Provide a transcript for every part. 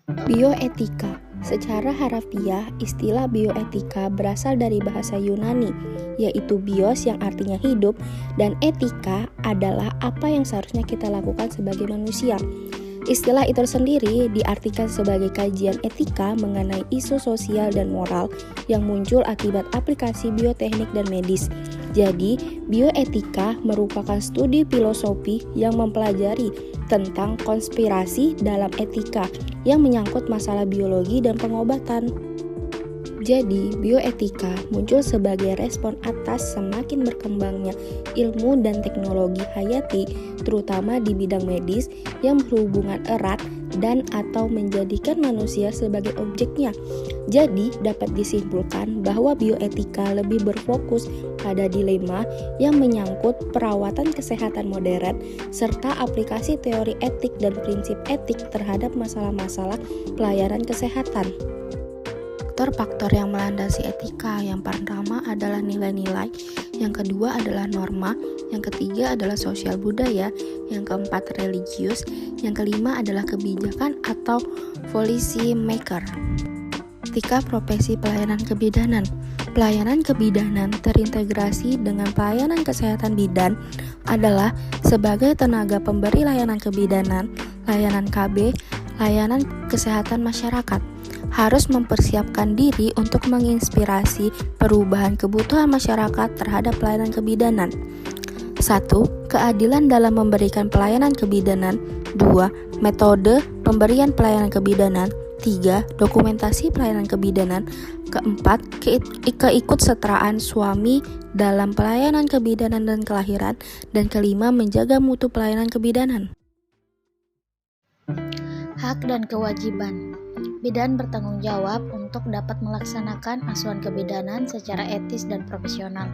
Bioetika. Secara harafiah, istilah bioetika berasal dari bahasa Yunani, yaitu bios yang artinya hidup, dan etika adalah apa yang seharusnya kita lakukan sebagai manusia. Istilah itu sendiri diartikan sebagai kajian etika mengenai isu sosial dan moral yang muncul akibat aplikasi bioteknik dan medis. Jadi, bioetika merupakan studi filosofi yang mempelajari tentang konspirasi dalam etika yang menyangkut masalah biologi dan pengobatan. Jadi, bioetika muncul sebagai respon atas semakin berkembangnya ilmu dan teknologi hayati, terutama di bidang medis yang berhubungan erat dan atau menjadikan manusia sebagai objeknya. Jadi, dapat disimpulkan bahwa bioetika lebih berfokus pada dilema yang menyangkut perawatan kesehatan modern serta aplikasi teori etik dan prinsip etik terhadap masalah-masalah pelayanan kesehatan. Faktor-faktor yang melandasi etika yang pertama adalah nilai-nilai, yang kedua adalah norma, yang ketiga adalah sosial budaya, yang keempat religius, yang kelima adalah kebijakan atau policy maker. Etika profesi pelayanan kebidanan. Pelayanan kebidanan terintegrasi dengan pelayanan kesehatan bidan adalah sebagai tenaga pemberi layanan kebidanan, layanan KB, layanan kesehatan masyarakat. Harus mempersiapkan diri untuk menginspirasi perubahan kebutuhan masyarakat terhadap pelayanan kebidanan. 1. Keadilan dalam memberikan pelayanan kebidanan. 2. Metode pemberian pelayanan kebidanan. 3. Dokumentasi pelayanan kebidanan. Keempat, keikutsertaan suami dalam pelayanan kebidanan dan kelahiran. Dan kelima, menjaga mutu pelayanan kebidanan. Hak dan kewajiban. Bidan bertanggung jawab untuk dapat melaksanakan asuhan kebidanan secara etis dan profesional.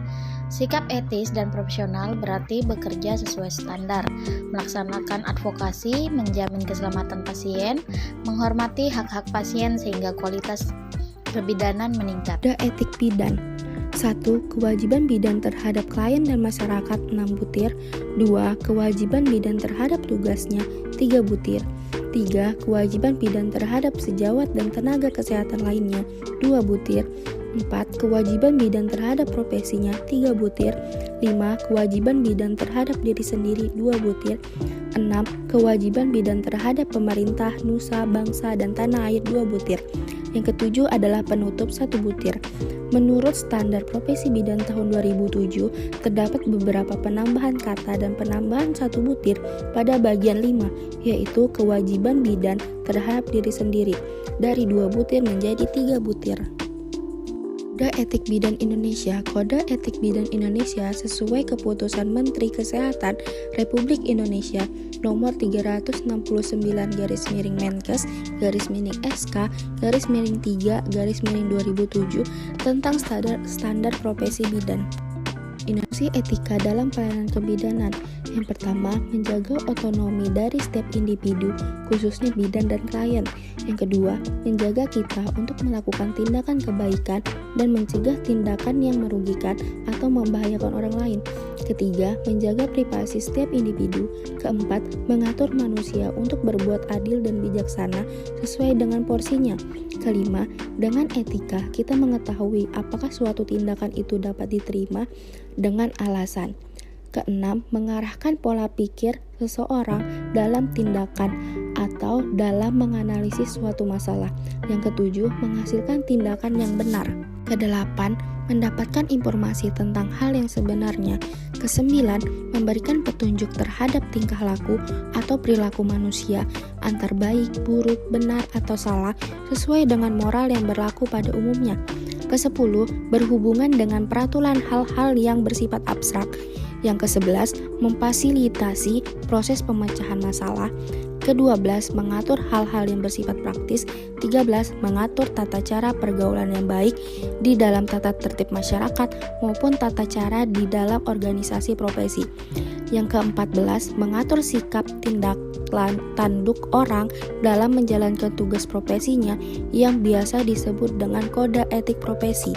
Sikap etis dan profesional berarti bekerja sesuai standar, melaksanakan advokasi, menjamin keselamatan pasien, menghormati hak-hak pasien sehingga kualitas kebidanan meningkat. Ada etik bidan. 1. Kewajiban bidan terhadap klien dan masyarakat 6 butir. 2. Kewajiban bidan terhadap tugasnya 3 butir. 3. Kewajiban bidan terhadap sejawat dan tenaga kesehatan lainnya 2 butir. 4. Kewajiban bidan terhadap profesinya 3 butir. 5. Kewajiban bidan terhadap diri sendiri 2 butir. 6. Kewajiban bidan terhadap pemerintah, nusa, bangsa, dan tanah air 2 butir. Yang ketujuh adalah penutup 1 butir. Menurut standar profesi bidan tahun 2007, terdapat beberapa penambahan kata dan penambahan 1 butir pada bagian 5, yaitu kewajiban bidan terhadap diri sendiri, dari 2 butir menjadi 3 butir. Kode Etik Bidan Indonesia. Kode Etik Bidan Indonesia sesuai keputusan Menteri Kesehatan Republik Indonesia nomor 369/Menkes/SK/3/3/2007 tentang standar profesi bidan. Instruksi etika dalam pelayanan kebidanan. Yang pertama, menjaga otonomi dari setiap individu, khususnya bidan dan klien. Yang kedua, menjaga kita untuk melakukan tindakan kebaikan dan mencegah tindakan yang merugikan atau membahayakan orang lain. Ketiga, menjaga privasi setiap individu. Keempat, mengatur manusia untuk berbuat adil dan bijaksana sesuai dengan porsinya. Kelima, dengan etika kita mengetahui apakah suatu tindakan itu dapat diterima dengan alasan. Keenam, mengarahkan pola pikir seseorang dalam tindakan atau dalam menganalisis suatu masalah. Yang ketujuh, menghasilkan tindakan yang benar. Kedelapan, mendapatkan informasi tentang hal yang sebenarnya. Kesembilan, memberikan petunjuk terhadap tingkah laku atau perilaku manusia, antar baik, buruk, benar, atau salah, sesuai dengan moral yang berlaku pada umumnya. Kesepuluh, berhubungan dengan peraturan hal-hal yang bersifat abstrak. Yang ke-11, memfasilitasi proses pemecahan masalah. Ke-12, mengatur hal-hal yang bersifat praktis. 13, mengatur tata cara pergaulan yang baik di dalam tata tertib masyarakat maupun tata cara di dalam organisasi profesi. Yang ke-14, mengatur sikap tindak tanduk orang dalam menjalankan tugas profesinya yang biasa disebut dengan kode etik profesi.